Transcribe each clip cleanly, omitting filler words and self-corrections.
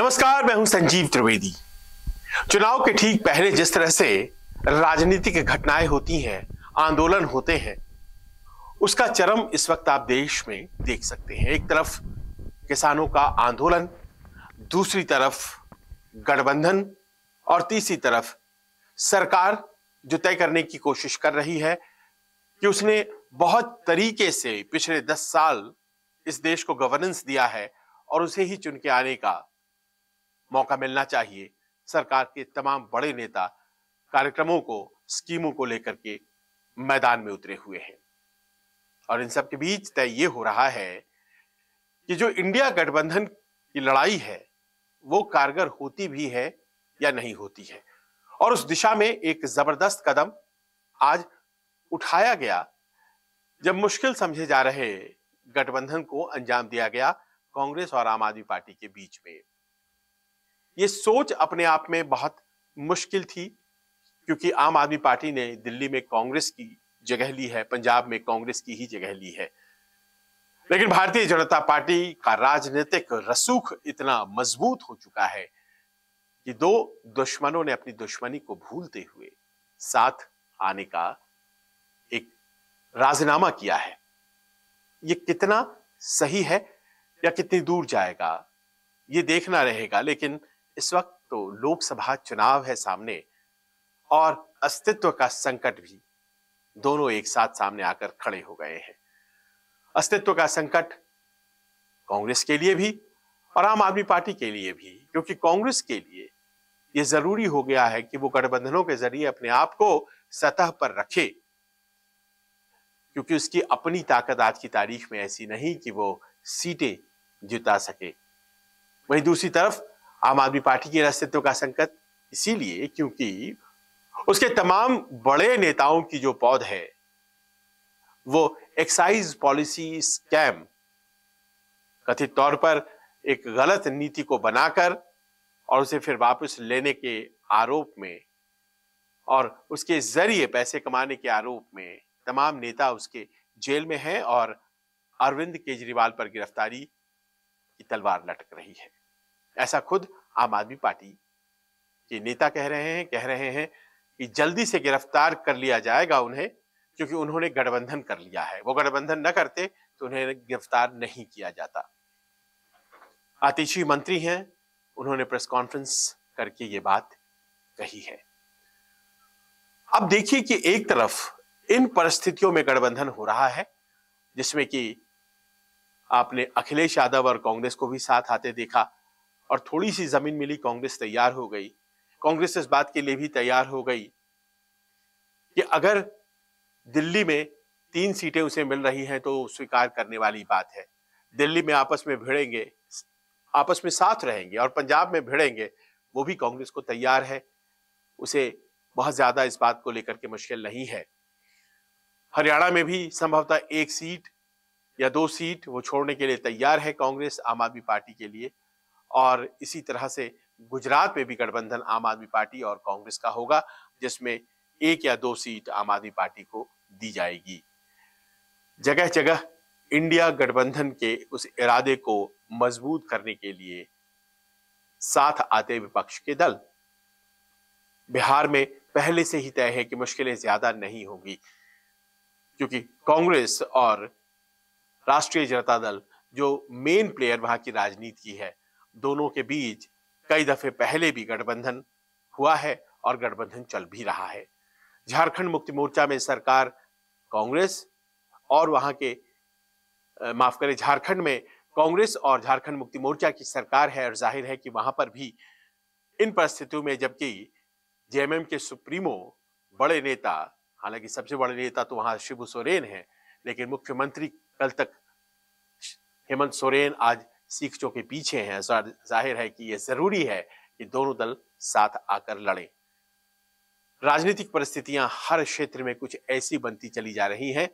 नमस्कार, मैं हूं संजीव त्रिवेदी। चुनाव के ठीक पहले जिस तरह से राजनीतिक घटनाएं होती हैं, आंदोलन होते हैं, उसका चरम इस वक्त आप देश में देख सकते हैं। एक तरफ किसानों का आंदोलन, दूसरी तरफ गठबंधन और तीसरी तरफ सरकार जो तय करने की कोशिश कर रही है कि उसने बहुत तरीके से पिछले 10 साल इस देश को गवर्नेंस दिया है और उसे ही चुन के आने का मौका मिलना चाहिए। सरकार के तमाम बड़े नेता कार्यक्रमों को, स्कीमों को लेकर के मैदान में उतरे हुए हैं और इन सब के बीच तय ये हो रहा है कि जो इंडिया गठबंधन की लड़ाई है वो कारगर होती भी है या नहीं होती है। और उस दिशा में एक जबरदस्त कदम आज उठाया गया जब मुश्किल समझे जा रहे गठबंधन को अंजाम दिया गया कांग्रेस और आम आदमी पार्टी के बीच में। ये सोच अपने आप में बहुत मुश्किल थी क्योंकि आम आदमी पार्टी ने दिल्ली में कांग्रेस की जगह ली है, पंजाब में कांग्रेस की ही जगह ली है, लेकिन भारतीय जनता पार्टी का राजनीतिक रसूख इतना मजबूत हो चुका है कि दो दुश्मनों ने अपनी दुश्मनी को भूलते हुए साथ आने का एक राजीनामा किया है। ये कितना सही है या कितनी दूर जाएगा ये देखना रहेगा, लेकिन इस वक्त तो लोकसभा चुनाव है सामने और अस्तित्व का संकट भी दोनों एक साथ सामने आकर खड़े हो गए हैं। अस्तित्व का संकट कांग्रेस के लिए भी और आम आदमी पार्टी के लिए भी, क्योंकि कांग्रेस के लिए यह जरूरी हो गया है कि वो गठबंधनों के जरिए अपने आप को सतह पर रखे, क्योंकि उसकी अपनी ताकत आज की तारीख में ऐसी नहीं कि वो सीटें जिता सके। वहीं दूसरी तरफ आम आदमी पार्टी के अस्तित्व का संकट इसीलिए क्योंकि उसके तमाम बड़े नेताओं की जो पौध है वो एक्साइज पॉलिसी स्कैम, कथित तौर पर एक गलत नीति को बनाकर और उसे फिर वापस लेने के आरोप में और उसके जरिए पैसे कमाने के आरोप में तमाम नेता उसके जेल में हैं और अरविंद केजरीवाल पर गिरफ्तारी की तलवार लटक रही है। ऐसा खुद आम आदमी पार्टी के नेता कह रहे हैं कि जल्दी से गिरफ्तार कर लिया जाएगा उन्हें, क्योंकि उन्होंने गठबंधन कर लिया है। वो गठबंधन न करते तो उन्हें गिरफ्तार नहीं किया जाता। आतिशी मंत्री हैं, उन्होंने प्रेस कॉन्फ्रेंस करके ये बात कही है। अब देखिए कि एक तरफ इन परिस्थितियों में गठबंधन हो रहा है जिसमें कि आपने अखिलेश यादव और कांग्रेस को भी साथ आते देखा और थोड़ी सी जमीन मिली, कांग्रेस तैयार हो गई। कांग्रेस इस बात के लिए भी तैयार हो गई कि अगर दिल्ली में 3 सीटें उसे मिल रही हैं तो स्वीकार करने वाली बात है। दिल्ली में आपस में भिड़ेंगे, आपस में साथ रहेंगे और पंजाब में भिड़ेंगे, वो भी कांग्रेस को तैयार है। उसे बहुत ज्यादा इस बात को लेकर के मुश्किल नहीं है। हरियाणा में भी संभवतः 1 सीट या 2 सीट वो छोड़ने के लिए तैयार है कांग्रेस आम आदमी पार्टी के लिए, और इसी तरह से गुजरात में भी गठबंधन आम आदमी पार्टी और कांग्रेस का होगा जिसमें 1 या 2 सीट आम आदमी पार्टी को दी जाएगी। जगह जगह इंडिया गठबंधन के उस इरादे को मजबूत करने के लिए साथ आते विपक्ष के दल। बिहार में पहले से ही तय है कि मुश्किलें ज्यादा नहीं होंगी क्योंकि कांग्रेस और राष्ट्रीय जनता दल जो मेन प्लेयर वहां की राजनीति की है, दोनों के बीच कई दफे पहले भी गठबंधन हुआ है और गठबंधन चल भी रहा है। झारखंड मुक्ति मोर्चा में सरकार कांग्रेस और वहां के झारखंड में कांग्रेस और झारखंड मुक्ति मोर्चा की सरकार है और जाहिर है कि वहां पर भी इन परिस्थितियों में, जबकि जेएमएम के सुप्रीमो बड़े नेता, हालांकि सबसे बड़े नेता तो वहां शिबू सोरेन है, लेकिन मुख्यमंत्री कल तक हेमंत सोरेन आज सीखचों के पीछे हैं। जाहिर है कि यह जरूरी है कि दोनों दल साथ आकर लड़ें। राजनीतिक परिस्थितियां हर क्षेत्र में कुछ ऐसी बनती चली जा रही हैं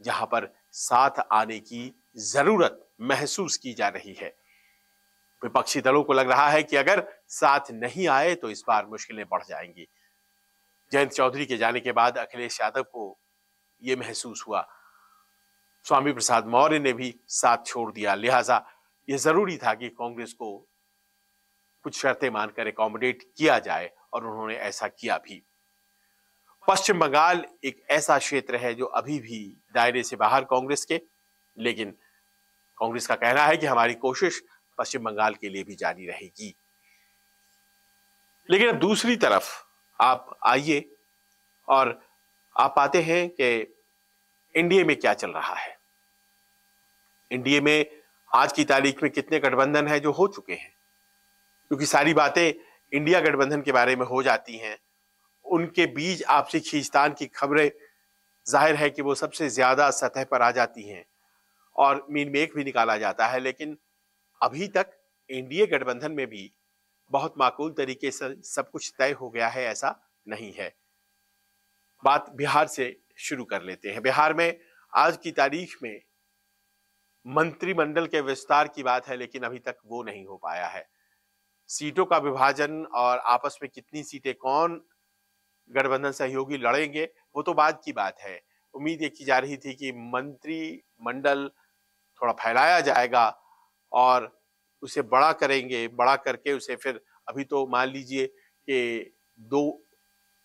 जहां पर साथ आने की जरूरत महसूस की जा रही है। विपक्षी दलों को लग रहा है कि अगर साथ नहीं आए तो इस बार मुश्किलें बढ़ जाएंगी। जयंत चौधरी के जाने के बाद अखिलेश यादव को यह महसूस हुआ, स्वामी प्रसाद मौर्य ने भी साथ छोड़ दिया, लिहाजा यह जरूरी था कि कांग्रेस को कुछ शर्तें मानकर एकोमोडेट किया जाए, और उन्होंने ऐसा किया भी। पश्चिम बंगाल एक ऐसा क्षेत्र है जो अभी भी दायरे से बाहर कांग्रेस के, लेकिन कांग्रेस का कहना है कि हमारी कोशिश पश्चिम बंगाल के लिए भी जारी रहेगी। लेकिन अब दूसरी तरफ आप आइए और आप पाते हैं कि एनडीए में क्या चल रहा है। एनडीए में आज की तारीख में कितने गठबंधन हैं जो हो चुके हैं, क्योंकि सारी बातें इंडिया गठबंधन के बारे में हो जाती हैं। उनके बीच आपसी खींचतान की खबरें जाहिर है कि वो सबसे ज्यादा सतह पर आ जाती हैं और मीन मेख भी निकाला जाता है। लेकिन अभी तक एनडीए गठबंधन में भी बहुत माकूल तरीके से सब कुछ तय हो गया है, ऐसा नहीं है। बात बिहार से शुरू कर लेते हैं। बिहार में आज की तारीख में मंत्रिमंडल के विस्तार की बात है, लेकिन अभी तक वो नहीं हो पाया है। सीटों का विभाजन और आपस में कितनी सीटें कौन गठबंधन सहयोगी लड़ेंगे, वो तो बाद की बात है। उम्मीद ये की जा रही थी कि मंत्रिमंडल थोड़ा फैलाया जाएगा और उसे बड़ा करेंगे, बड़ा करके उसे फिर, अभी तो मान लीजिए कि 2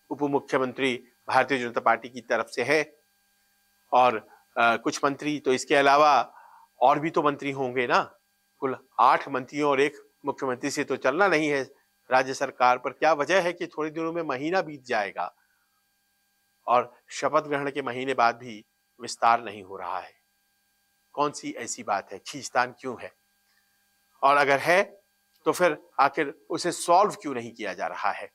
उप मुख्यमंत्री भारतीय जनता पार्टी की तरफ से है और कुछ मंत्री, तो इसके अलावा और भी तो मंत्री होंगे ना। कुल 8 मंत्रियों और 1 मुख्यमंत्री से तो चलना नहीं है राज्य सरकार पर। क्या वजह है कि थोड़े दिनों में महीना बीत जाएगा और शपथ ग्रहण के महीने बाद भी विस्तार नहीं हो रहा है। कौन सी ऐसी बात है, खींचतान क्यों है, और अगर है तो फिर आखिर उसे सॉल्व क्यों नहीं किया जा रहा है।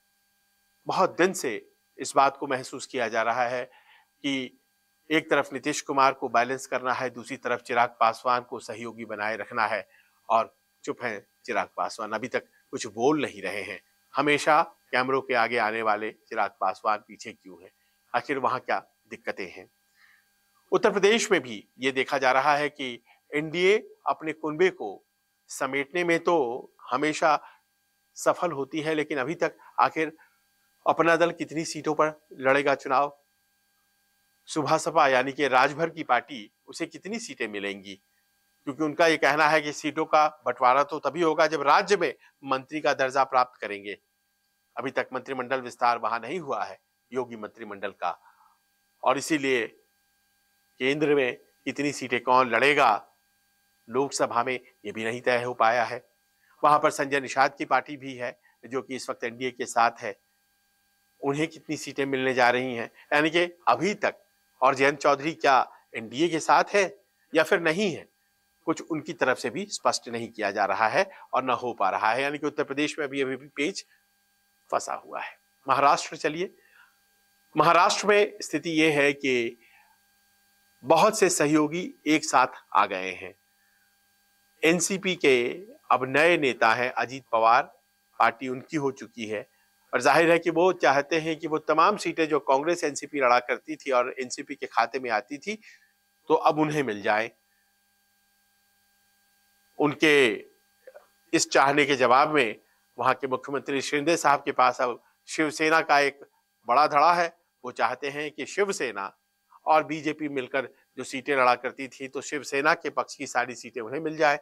बहुत दिन से इस बात को महसूस किया जा रहा है कि एक तरफ नीतीश कुमार को बैलेंस करना है, दूसरी तरफ चिराग पासवान को सहयोगी बनाए रखना है, और चुप हैं चिराग पासवान, अभी तक कुछ बोल नहीं रहे हैं। हमेशा कैमरों के आगे आने वाले चिराग पासवान पीछे क्यों हैं, आखिर वहां क्या दिक्कतें हैं। उत्तर प्रदेश में भी ये देखा जा रहा है कि एनडीए अपने कुनबे को समेटने में तो हमेशा सफल होती है, लेकिन अभी तक आखिर अपना दल कितनी सीटों पर लड़ेगा चुनाव। सुभा सपा यानी कि राजभर की पार्टी, उसे कितनी सीटें मिलेंगी, क्योंकि उनका ये कहना है कि सीटों का बंटवारा तो तभी होगा जब राज्य में मंत्री का दर्जा प्राप्त करेंगे। अभी तक मंत्रिमंडल विस्तार वहां नहीं हुआ है, योगी मंत्रिमंडल का, और इसीलिए केंद्र में कितनी सीटें कौन लड़ेगा, लोकसभा में ये भी नहीं तय हो पाया है। वहां पर संजय निषाद की पार्टी भी है जो कि इस वक्त एनडीए के साथ है, उन्हें कितनी सीटें मिलने जा रही हैं, यानी कि अभी तक। और जयंत चौधरी क्या एनडीए के साथ है या फिर नहीं है, कुछ उनकी तरफ से भी स्पष्ट नहीं किया जा रहा है और न हो पा रहा है। यानी कि उत्तर प्रदेश में अभी भी पेच फंसा हुआ है। महाराष्ट्र चलिए, महाराष्ट्र में स्थिति यह है कि बहुत से सहयोगी एक साथ आ गए हैं। एनसीपी के अब नए नेता हैं अजीत पवार, पार्टी उनकी हो चुकी है, और जाहिर है कि वो चाहते हैं कि वो तमाम सीटें जो कांग्रेस एनसीपी लड़ा करती थी और एनसीपी के खाते में आती थी, तो अब उन्हें मिल जाए। उनके इस चाहने के जवाब में वहां के मुख्यमंत्री शिंदे साहब के पास अब शिवसेना का एक बड़ा धड़ा है। वो चाहते हैं कि शिवसेना और बीजेपी मिलकर जो सीटें लड़ा करती थी, तो शिवसेना के पक्ष की सारी सीटें उन्हें मिल जाए।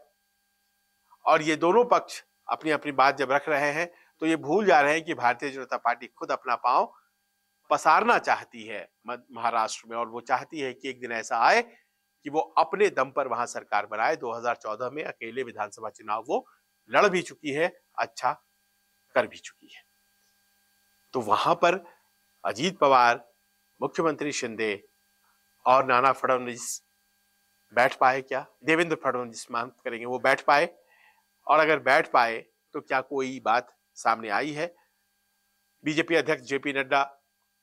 और ये दोनों पक्ष अपनी अपनी बात जब रख रहे हैं, तो ये भूल जा रहे हैं कि भारतीय जनता पार्टी खुद अपना पांव पसारना चाहती है महाराष्ट्र में, और वो चाहती है कि एक दिन ऐसा आए कि वो अपने दम पर वहां सरकार बनाए। 2014 में अकेले विधानसभा चुनाव वो लड़ भी चुकी है, अच्छा कर भी चुकी है। तो वहां पर अजीत पवार, मुख्यमंत्री शिंदे और नाना फडणवीस बैठ पाए क्या? देवेंद्र फडणवीस मांग करेंगे वो बैठ पाए, और अगर बैठ पाए तो क्या कोई बात सामने आई है? बीजेपी अध्यक्ष जेपी नड्डा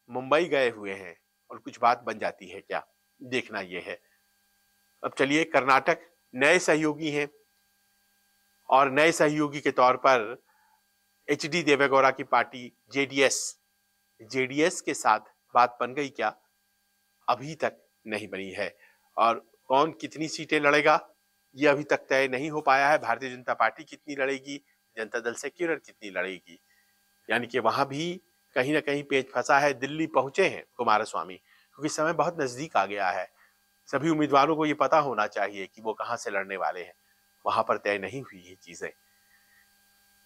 मुंबई गए हुए हैं और कुछ बात बन जाती है क्या? देखना यह है। अब चलिए, कर्नाटक नए सहयोगी हैं और नए सहयोगी के तौर पर एचडी देवेगौड़ा की पार्टी जेडीएस के साथ बात बन गई क्या? अभी तक नहीं बनी है, और कौन कितनी सीटें लड़ेगा ये अभी तक तय नहीं हो पाया है। भारतीय जनता पार्टी कितनी लड़ेगी, जनता दल सेक्युलर कितनी लड़ेगी, यानी कि वहां भी कहीं ना कहीं पेच फंसा है। दिल्ली पहुंचे हैं कुमारस्वामी, क्योंकि समय बहुत नजदीक आ गया है। सभी उम्मीदवारों को ये पता होना चाहिए कि वो कहां से लड़ने वाले हैं। वहां पर तय नहीं हुई ये चीजें।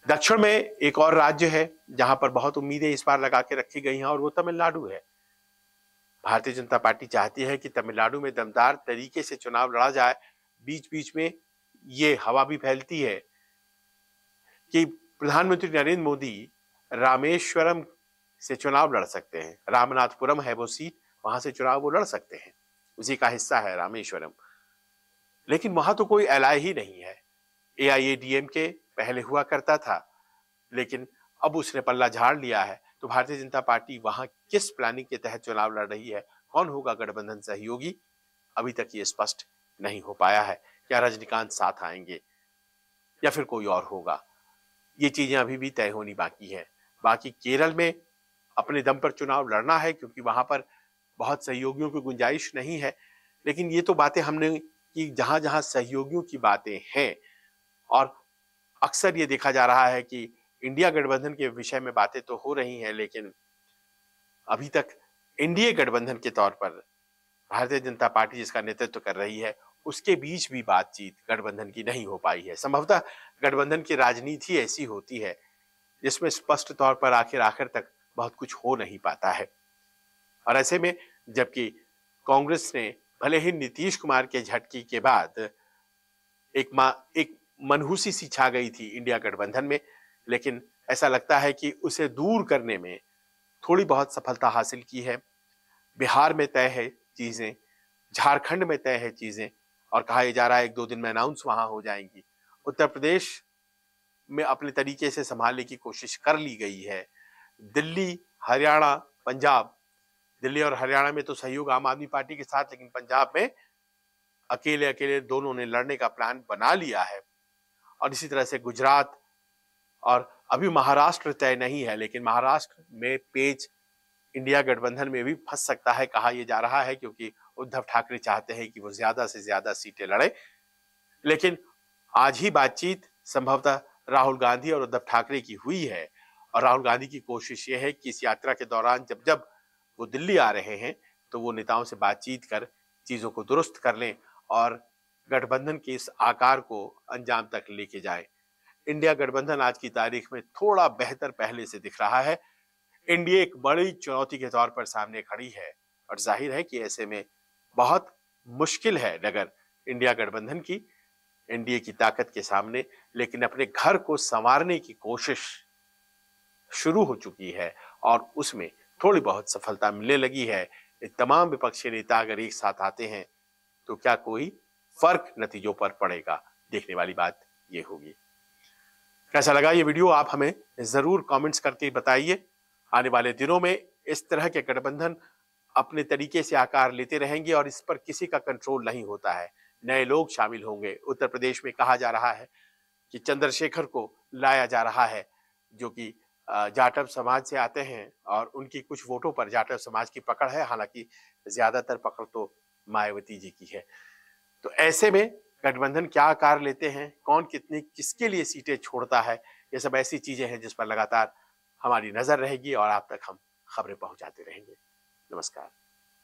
दक्षिण में एक और राज्य है जहां पर बहुत उम्मीदें इस बार लगा के रखी गई हैं और वो तमिलनाडु है। भारतीय जनता पार्टी चाहती है कि तमिलनाडु में दमदार तरीके से चुनाव लड़ा जाए। बीच बीच में ये हवा भी फैलती है कि प्रधानमंत्री नरेंद्र मोदी रामेश्वरम से चुनाव लड़ सकते हैं। रामनाथपुरम है वो सीट, वहां से चुनाव वो लड़ सकते हैं, उसी का हिस्सा है रामेश्वरम। लेकिन वहां तो कोई एलआई ही नहीं है। एआईएडीएमके पहले हुआ करता था, लेकिन अब उसने पल्ला झाड़ लिया है। तो भारतीय जनता पार्टी वहां किस प्लानिंग के तहत चुनाव लड़ रही है, कौन होगा गठबंधन सहयोगी, अभी तक ये स्पष्ट नहीं हो पाया है। क्या रजनीकांत साथ आएंगे या फिर कोई और होगा, ये चीजें अभी भी तय होनी बाकी है। बाकी केरल में अपने दम पर चुनाव लड़ना है क्योंकि वहां पर बहुत सहयोगियों की गुंजाइश नहीं है। लेकिन ये तो बातें हमने कि जहां जहां सहयोगियों की बातें हैं, और अक्सर ये देखा जा रहा है कि इंडिया गठबंधन के विषय में बातें तो हो रही हैं, लेकिन अभी तक एनडीए गठबंधन के तौर पर भारतीय जनता पार्टी जिसका नेतृत्व कर रही है, उसके बीच भी बातचीत गठबंधन की नहीं हो पाई है। संभवतः गठबंधन की राजनीति ऐसी होती है जिसमें स्पष्ट तौर पर आखिर तक बहुत कुछ हो नहीं पाता है। और ऐसे में जबकि कांग्रेस ने भले ही नीतीश कुमार के झटके के बाद एक मनहूसी सी छा गई थी इंडिया गठबंधन में, लेकिन ऐसा लगता है कि उसे दूर करने में थोड़ी बहुत सफलता हासिल की है। बिहार में तय है चीजें, झारखंड में तय है चीजें, और कहा जा रहा है 1-2 दिन में अनाउंस वहां हो जाएंगी। उत्तर प्रदेश में अपने तरीके से संभालने की कोशिश कर ली गई है। दिल्ली, हरियाणा, पंजाब, दिल्ली और हरियाणा में तो सहयोग आम आदमी पार्टी के साथ, लेकिन पंजाब में अकेले अकेले दोनों ने लड़ने का प्लान बना लिया है। और इसी तरह से गुजरात, और अभी महाराष्ट्र तय नहीं है, लेकिन महाराष्ट्र में पेच इंडिया गठबंधन में भी फंस सकता है, कहा यह जा रहा है, क्योंकि उद्धव ठाकरे चाहते हैं कि वो ज्यादा से ज्यादा सीटें लड़े। लेकिन आज ही बातचीत संभवतः राहुल गांधी और उद्धव ठाकरे की हुई है, और राहुल गांधी की कोशिश ये है कि इस यात्रा के दौरान जब जब वो दिल्ली आ रहे हैं तो वो नेताओं से बातचीत कर चीजों को दुरुस्त कर लें और गठबंधन के इस आकार को अंजाम तक लेके जाएं। इंडिया गठबंधन आज की तारीख में थोड़ा बेहतर पहले से दिख रहा है। एनडीए एक बड़ी चुनौती के तौर पर सामने खड़ी है, और जाहिर है कि ऐसे में बहुत मुश्किल है डगर इंडिया गठबंधन की एनडीए की ताकत के सामने। लेकिन अपने घर को संवारने की कोशिश शुरू हो चुकी है और उसमें थोड़ी बहुत सफलता मिलने लगी है। तमाम विपक्षी नेता अगर एक साथ आते हैं तो क्या कोई फर्क नतीजों पर पड़ेगा, देखने वाली बात ये होगी। कैसा लगा ये वीडियो, आप हमें जरूर कमेंट्स करके बताइए। आने वाले दिनों में इस तरह के गठबंधन अपने तरीके से आकार लेते रहेंगे और इस पर किसी का कंट्रोल नहीं होता है। नए लोग शामिल होंगे। उत्तर प्रदेश में कहा जा रहा है कि चंद्रशेखर को लाया जा रहा है, जो कि जाटव समाज से आते हैं, और उनकी कुछ वोटों पर जाटव समाज की पकड़ है, हालांकि ज्यादातर पकड़ तो मायावती जी की है। तो ऐसे में गठबंधन क्या आकार लेते हैं, कौन कितनी किसके लिए सीटें छोड़ता है, ये सब ऐसी चीजें हैं जिस पर लगातार हमारी नजर रहेगी और आप तक हम खबरें पहुंचाते रहेंगे। नमस्कार।